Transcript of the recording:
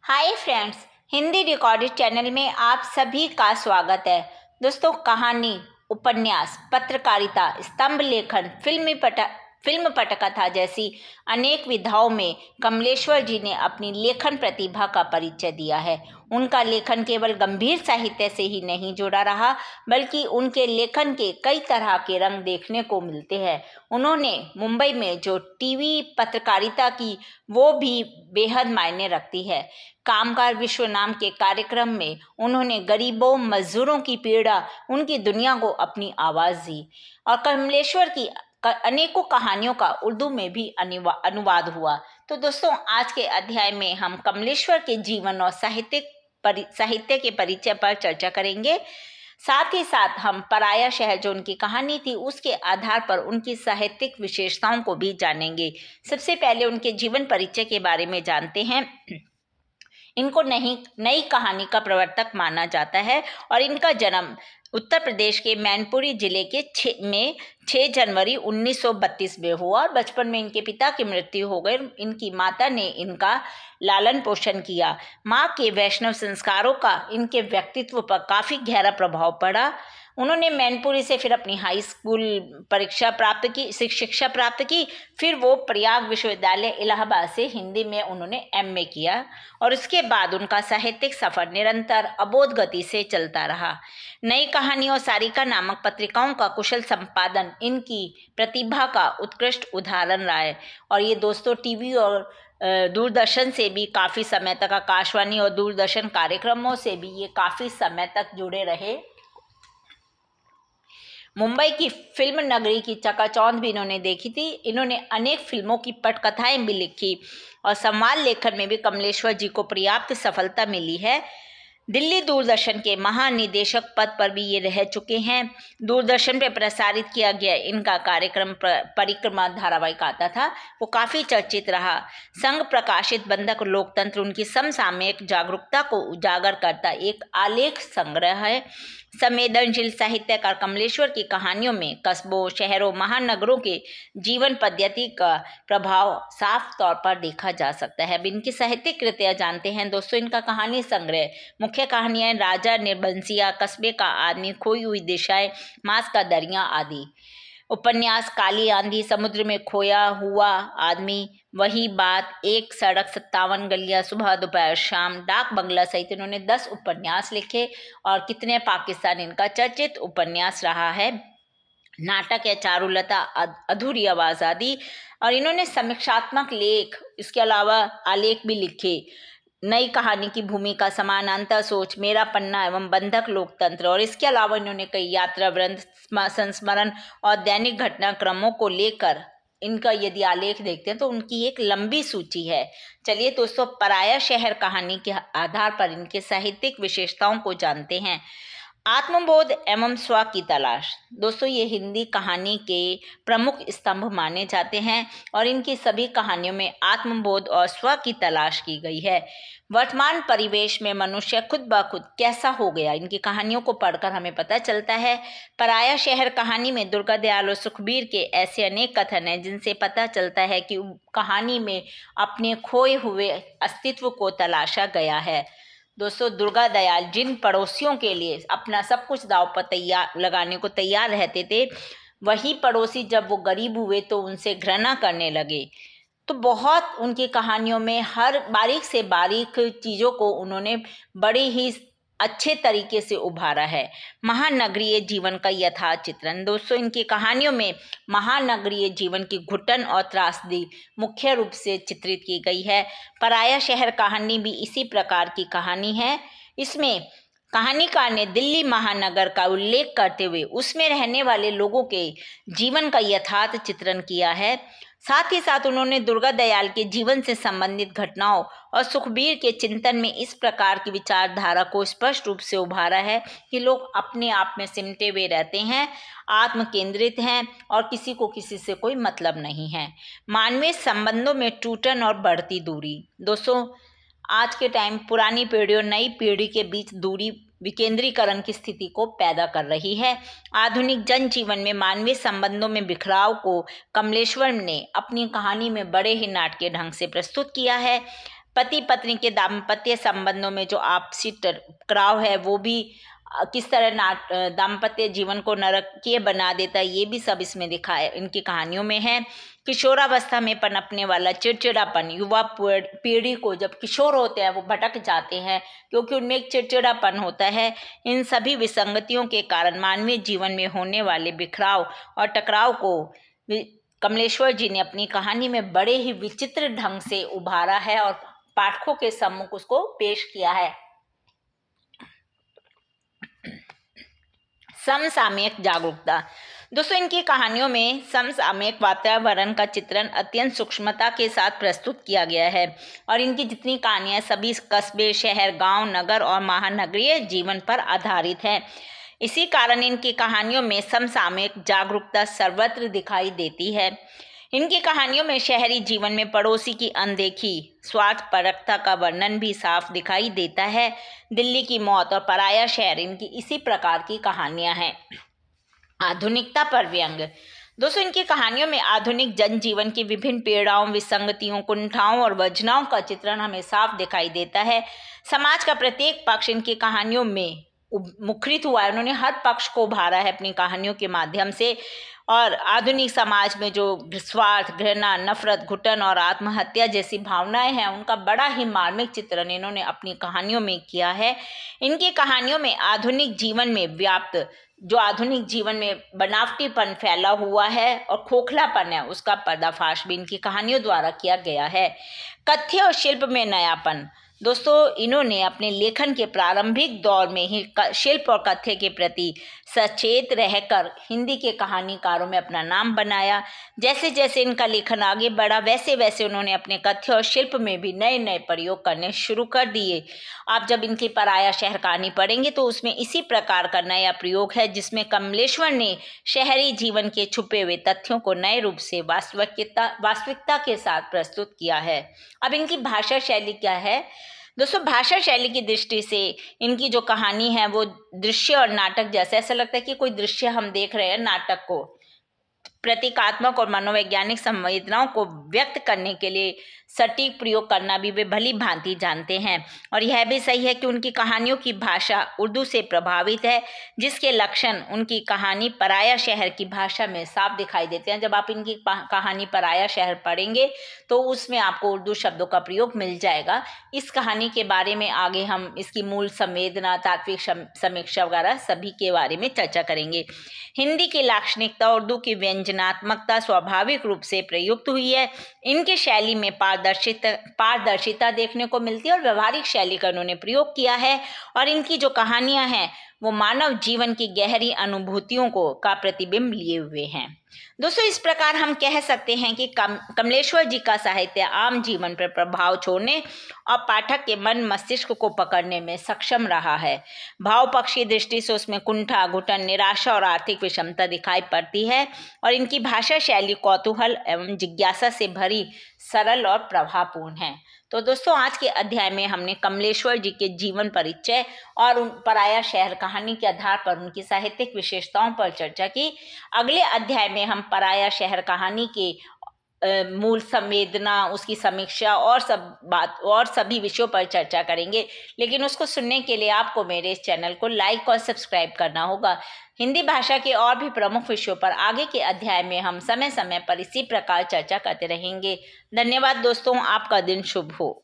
Hi friends, Hindi recorded channel में आप सभी का स्वागत है। दोस्तों, कहानी, उपन्यास, पत्रकारिता, स्तंभ लेखन, फिल्म पटकथा जैसी अनेक विधाओं में कमलेश्वर जी ने अपनी लेखन प्रतिभा का परिचय दिया है। उनका लेखन केवल गंभीर साहित्य से ही नहीं जुड़ा रहा, बल्कि उनके लेखन के कई तरह के रंग देखने को मिलते हैं। उन्होंने मुंबई में जो टीवी पत्रकारिता की, वो भी बेहद मायने रखती है। कामगार विश्व नाम के कार्यक्रम में उन्होंने गरीबों, मजदूरों की पीड़ा, उनकी दुनिया को अपनी आवाज दी और कमलेश्वर की अनेकों कहानियों का उर्दू में भी अनुवाद हुआ। तो दोस्तों, आज के अध्याय में हम कमलेश्वर के जीवन और साहित्य के परिचय पर चर्चा करेंगे। साथ ही साथ हम पराया शहर, जो उनकी कहानी थी, उसके आधार पर उनकी साहित्यिक विशेषताओं को भी जानेंगे। सबसे पहले उनके जीवन परिचय के बारे में जानते हैं। इनको नई कहानी का प्रवर्तक माना जाता है और इनका जन्म उत्तर प्रदेश के मैनपुरी जिले के 6 जनवरी 1932 में हुआ और बचपन में इनके पिता की मृत्यु हो गई। इनकी माता ने इनका लालन पोषण किया। माँ के वैष्णव संस्कारों का इनके व्यक्तित्व पर काफ़ी गहरा प्रभाव पड़ा। उन्होंने मैनपुरी से फिर अपनी हाई स्कूल शिक्षा प्राप्त की। फिर वो प्रयाग विश्वविद्यालय इलाहाबाद से हिंदी में उन्होंने एमए किया और उसके बाद उनका साहित्यिक सफर निरंतर अबोध गति से चलता रहा। नई कहानी और सारिका नामक पत्रिकाओं का कुशल संपादन इनकी प्रतिभा का उत्कृष्ट उदाहरण रहा है। और ये दोस्तों, टीवी और दूरदर्शन से भी काफ़ी समय तक, आकाशवाणी और दूरदर्शन कार्यक्रमों से भी ये काफ़ी समय तक जुड़े रहे। मुंबई की फिल्म नगरी की चकाचौंध भी इन्होंने देखी थी। इन्होंने अनेक फिल्मों की पटकथाएं भी लिखी और संवाद लेखन में भी कमलेश्वर जी को पर्याप्त सफलता मिली है। दिल्ली दूरदर्शन के महानिदेशक पद पर भी ये रह चुके हैं। दूरदर्शन पर प्रसारित किया गया इनका कार्यक्रम परिक्रमा धारावाहिक आता था, वो काफ़ी चर्चित रहा। संघ प्रकाशित बंधक लोकतंत्र उनकी समसामयिक जागरूकता को उजागर करता एक आलेख संग्रह है। संवेदनशील साहित्यकार कमलेश्वर की कहानियों में कस्बों, शहरों, महानगरों के जीवन पद्धति का प्रभाव साफ तौर पर देखा जा सकता है। अब इनकी साहित्यिक कृतियाँ जानते हैं दोस्तों। इनका कहानी संग्रह, मुख्य कहानियाँ राजा निर्बंसिया, कस्बे का आदमी, खोई हुई दिशाएं, मांस का दरिया आदि। उपन्यास काली आंधी, समुद्र में खोया हुआ आदमी, वही बात, एक सड़क, 57 गलियां, सुबह दोपहर शाम, डाक बंगला सहित इन्होंने 10 उपन्यास लिखे और कितने पाकिस्तान इनका चर्चित उपन्यास रहा है। नाटक है चारुलता, अधूरी आवाज आदि। और इन्होंने समीक्षात्मक लेख, इसके अलावा आलेख भी लिखे। नई कहानी की भूमिका, समानांतर सोच, मेरा पन्ना एवं बंधक लोकतंत्र। और इसके अलावा इन्होंने कई यात्रा वृंत, संस्मरण और दैनिक घटनाक्रमों को लेकर इनका यदि आलेख देखते हैं तो उनकी एक लंबी सूची है। चलिए दोस्तों, पराया शहर कहानी के आधार पर इनके साहित्यिक विशेषताओं को जानते हैं। आत्मबोध एवं स्व की तलाश। दोस्तों, ये हिंदी कहानी के प्रमुख स्तंभ माने जाते हैं और इनकी सभी कहानियों में आत्मबोध और स्व की तलाश की गई है। वर्तमान परिवेश में मनुष्य खुद ब खुद कैसा हो गया, इनकी कहानियों को पढ़कर हमें पता चलता है। पराया शहर कहानी में दुर्गा दयाल और सुखबीर के ऐसे अनेक कथन हैं जिनसे पता चलता है कि कहानी में अपने खोए हुए अस्तित्व को तलाशा गया है। दोस्तों, दुर्गा दयाल जिन पड़ोसियों के लिए अपना सब कुछ दांव पर लगाने को तैयार रहते थे, वही पड़ोसी जब वो गरीब हुए तो उनसे घृणा करने लगे। तो बहुत उनकी कहानियों में हर बारीक से बारीक चीज़ों को उन्होंने बड़े ही अच्छे तरीके से उभारा है। महानगरीय जीवन का यथार्थ चित्रण। दोस्तों, इनकी कहानियों में महानगरीय जीवन की घुटन और त्रासदी मुख्य रूप से चित्रित की गई है। पराया शहर कहानी भी इसी प्रकार की कहानी है। इसमें कहानीकार ने दिल्ली महानगर का उल्लेख करते हुए उसमें रहने वाले लोगों के जीवन का यथार्थ चित्रण किया है। साथ ही साथ उन्होंने दुर्गा दयाल के जीवन से संबंधित घटनाओं और सुखबीर के चिंतन में इस प्रकार की विचारधारा को स्पष्ट रूप से उभारा है कि लोग अपने आप में सिमटे हुए रहते हैं, आत्म केंद्रित हैं और किसी को किसी से कोई मतलब नहीं है। मानवीय संबंधों में टूटन और बढ़ती दूरी। दोस्तों, आज के टाइम पुरानी पीढ़ी और नई पीढ़ी के बीच दूरी विकेंद्रीकरण की स्थिति को पैदा कर रही है। आधुनिक जनजीवन में मानवीय संबंधों में बिखराव को कमलेश्वर ने अपनी कहानी में बड़े ही नाटकीय ढंग से प्रस्तुत किया है। पति पत्नी के दाम्पत्य संबंधों में जो आपसी टकराव है वो भी किस तरह दाम्पत्य जीवन को नरकीय बना देता है, ये भी सब इसमें दिखा है, इनकी कहानियों में है। किशोरावस्था में पनपने वाला चिड़चिड़ापन, युवा पीढ़ी को जब किशोर होते हैं वो भटक जाते हैं क्योंकि उनमें एक चिड़चिड़ापन होता है। इन सभी विसंगतियों के कारण मानवीय जीवन में होने वाले बिखराव और टकराव को कमलेश्वर जी ने अपनी कहानी में बड़े ही विचित्र ढंग से उभारा है और पाठकों के सम्मुख उसको पेश किया है। समसामयिक जागरूकता। दोस्तों, इनकी कहानियों में समसामयिक वातावरण का चित्रण अत्यंत सूक्ष्मता के साथ प्रस्तुत किया गया है और इनकी जितनी कहानियां सभी कस्बे, शहर, गांव, नगर और महानगरीय जीवन पर आधारित हैं। इसी कारण इनकी कहानियों में समसामयिक जागरूकता सर्वत्र दिखाई देती है। इनकी कहानियों में शहरी जीवन में पड़ोसी की अनदेखी, स्वार्थपरकता का वर्णन भी साफ दिखाई देता है। दिल्ली की मौत और पराया शहर इनकी इसी प्रकार की कहानियां हैं। आधुनिकता पर व्यंग्य। दोस्तों, इनकी कहानियों में आधुनिक जनजीवन की विभिन्न पीड़ाओं, विसंगतियों, कुंठाओं और वंचनाओं का चित्रण हमें साफ दिखाई देता है। समाज का प्रत्येक पक्ष इनकी कहानियों में मुखरित हुआ है। उन्होंने हर पक्ष को उभारा है अपनी कहानियों के माध्यम से और आधुनिक समाज में जो स्वार्थ, घृणा, नफरत, घुटन और आत्महत्या जैसी भावनाएं हैं उनका बड़ा ही मार्मिक चित्रण इन्होंने अपनी कहानियों में किया है। इनकी कहानियों में आधुनिक जीवन में व्याप्त जो आधुनिक जीवन में बनावटीपन फैला हुआ है और खोखलापन है उसका पर्दाफाश भी इनकी कहानियों द्वारा किया गया है। कथ्य और शिल्प में नयापन। दोस्तों, इन्होंने अपने लेखन के प्रारंभिक दौर में ही शिल्प और कथ्य के प्रति सचेत रहकर हिंदी के कहानीकारों में अपना नाम बनाया। जैसे जैसे इनका लेखन आगे बढ़ा वैसे वैसे उन्होंने अपने कथ्य और शिल्प में भी नए नए प्रयोग करने शुरू कर दिए। आप जब इनकी पराया शहर कहानी पढ़ेंगे तो उसमें इसी प्रकार का नया प्रयोग है जिसमें कमलेश्वर ने शहरी जीवन के छुपे हुए तथ्यों को नए रूप से वास्तविकता के साथ प्रस्तुत किया है। अब इनकी भाषा शैली क्या है? दोस्तों, भाषा शैली की दृष्टि से इनकी जो कहानी है वो दृश्य और नाटक जैसे, ऐसा लगता है कि कोई दृश्य हम देख रहे हैं, नाटक को प्रतीकात्मक और मनोवैज्ञानिक संवेदनाओं को व्यक्त करने के लिए सटीक प्रयोग करना भी वे भली भांति जानते हैं। और यह भी सही है कि उनकी कहानियों की भाषा उर्दू से प्रभावित है, जिसके लक्षण उनकी कहानी पराया शहर की भाषा में साफ दिखाई देते हैं। जब आप इनकी कहानी पराया शहर पढ़ेंगे तो उसमें आपको उर्दू शब्दों का प्रयोग मिल जाएगा। इस कहानी के बारे में आगे हम इसकी मूल संवेदना, तात्विक समीक्षा वगैरह सभी के बारे में चर्चा करेंगे। हिंदी की लाक्षणिकता, उर्दू की व्यंजनात्मकता स्वाभाविक रूप से प्रयुक्त हुई है। इनकी शैली में पारदर्शिता देखने को मिलती है और व्यवहारिक शैली का उन्होंने प्रयोग किया है और इनकी जो कहानियां हैं वो मानव जीवन की गहरी अनुभूतियों का प्रतिबिंब लिए हुए हैं। दोस्तों, इस प्रकार हम कह सकते हैं कि कमलेश्वर जी का साहित्य आम जीवन पर प्रभाव छोड़ने और पाठक के मन मस्तिष्क को पकड़ने में सक्षम रहा है। भाव पक्ष की दृष्टि से उसमें कुंठा, घुटन, निराशा और आर्थिक विषमता दिखाई पड़ती है और इनकी भाषा शैली कौतूहल एवं जिज्ञासा से भरी, सरल और प्रभावपूर्ण है। तो दोस्तों, आज के अध्याय में हमने कमलेश्वर जी के जीवन परिचय और उन पराया शहर कहानी के आधार पर उनकी साहित्यिक विशेषताओं पर चर्चा की। अगले अध्याय में हम पराया शहर कहानी के मूल संवेदना, उसकी समीक्षा और सभी विषयों पर चर्चा करेंगे। लेकिन उसको सुनने के लिए आपको मेरे इस चैनल को लाइक और सब्सक्राइब करना होगा। हिंदी भाषा के और भी प्रमुख विषयों पर आगे के अध्याय में हम समय समय पर इसी प्रकार चर्चा करते रहेंगे। धन्यवाद दोस्तों, आपका दिन शुभ हो।